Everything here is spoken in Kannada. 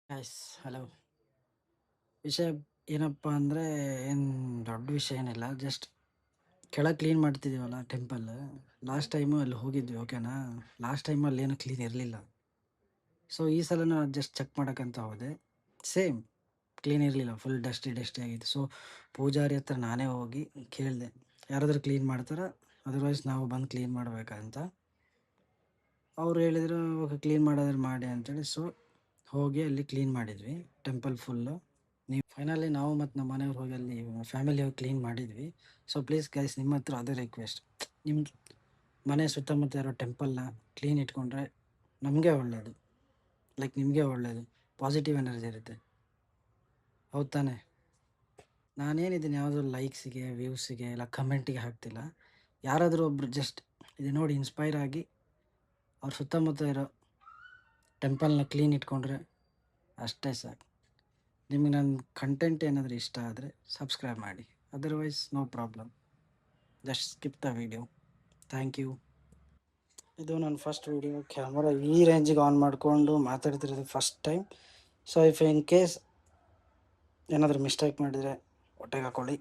Guys hello. ವಿಷಯ ಏನಪ್ಪ ಅಂದರೆ ಏನು ದೊಡ್ಡ ವಿಷಯ ಏನಿಲ್ಲ. ಜಸ್ಟ್ ಕೆಳಗೆ ಕ್ಲೀನ್ ಮಾಡ್ತಿದ್ದೀವಲ್ಲ ಟೆಂಪಲ್. ಲಾಸ್ಟ್ ಟೈಮು ಅಲ್ಲಿ ಹೋಗಿದ್ವಿ, ಓಕೆನಾ. ಲಾಸ್ಟ್ ಟೈಮು ಅಲ್ಲೇನು ಕ್ಲೀನ್ ಇರಲಿಲ್ಲ. ಸೊ ಈ ಸಲನೂ ಜಸ್ಟ್ ಚೆಕ್ ಮಾಡೋಕ್ಕಂತ ಹೋದೆ. ಸೇಮ್ ಕ್ಲೀನ್ ಇರಲಿಲ್ಲ, ಫುಲ್ ಡಸ್ಟಿ ಡಸ್ಟಿ ಆಗಿತ್ತು. ಸೊ ಪೂಜಾರಿ ಹತ್ರ ನಾನೇ ಹೋಗಿ ಕೇಳಿದೆ, ಯಾರಾದರೂ ಕ್ಲೀನ್ ಮಾಡ್ತಾರಾ, ಅದರ್ವೈಸ್ ನಾವು ಬಂದು ಕ್ಲೀನ್ ಮಾಡಬೇಕಂತ. ಅವ್ರು ಹೇಳಿದರು ಓಕೆ ಕ್ಲೀನ್ ಮಾಡೋದ್ರೆ ಮಾಡಿ ಅಂತೇಳಿ. ಸೊ ಹೋಗಿ ಅಲ್ಲಿ ಕ್ಲೀನ್ ಮಾಡಿದ್ವಿ ಟೆಂಪಲ್ ಫುಲ್ಲು. ಫೈನಲಿ ನಾವು ಮತ್ತು ನಮ್ಮ ಮನೆಯವ್ರು ಹೋಗಿ ಅಲ್ಲಿ ಫ್ಯಾಮಿಲಿ ಹೋಗಿ ಕ್ಲೀನ್ ಮಾಡಿದ್ವಿ. ಸೊ ಪ್ಲೀಸ್ ಗೈಸ್, ನಿಮ್ಮ ಹತ್ರ ಅದೇ ರಿಕ್ವೆಸ್ಟ್, ನಿಮ್ಮ ಮನೆ ಸುತ್ತಮುತ್ತ ಇರೋ ಟೆಂಪಲ್ನ ಕ್ಲೀನ್ ಇಟ್ಕೊಂಡ್ರೆ ನಮಗೆ ಒಳ್ಳೆಯದು, ಲೈಕ್ ನಿಮಗೆ ಒಳ್ಳೆಯದು, ಪಾಸಿಟಿವ್ ಎನರ್ಜಿ ಇರುತ್ತೆ. ಹೌದು ತಾನೇ? ನಾನೇನಿದ್ದೀನಿ ಯಾವುದೋ ಲೈಕ್ಸಿಗೆ, ವ್ಯೂಸಿಗೆ ಇಲ್ಲ ಕಮೆಂಟಿಗೆ ಹಾಕ್ತಿಲ್ಲ. ಯಾರಾದರೂ ಒಬ್ರು ಜಸ್ಟ್ ಇದು ನೋಡಿ ಇನ್ಸ್ಪೈರ್ ಆಗಿ ಅವ್ರ ಸುತ್ತಮುತ್ತ ಇರೋ ಟೆಂಪಲ್ನ ಕ್ಲೀನ್ ಇಟ್ಕೊಂಡ್ರೆ ಅಷ್ಟೇ ಸಾಕು. ನಿಮಗೆ ನನ್ನ ಕಂಟೆಂಟ್ ಏನಾದರೂ ಇಷ್ಟ ಆದರೆ ಸಬ್ಸ್ಕ್ರೈಬ್ ಮಾಡಿ, otherwise no problem, just skip the video. Thank you. ಇದು ನನ್ನ ಫಸ್ಟ್ ವಿಡಿಯೋ. ಕ್ಯಾಮರಾ ಈ ರೇಂಜಿಗೆ ಆನ್ ಮಾಡಿಕೊಂಡು ಮಾತಾಡ್ತಿರೋದು first time. So if in case ಏನಾದರೂ ಮಿಸ್ಟೇಕ್ ಮಾಡಿದರೆ ಹೊಟ್ಟೆಗೆ ಹಾಕೊಳ್ಳಿ.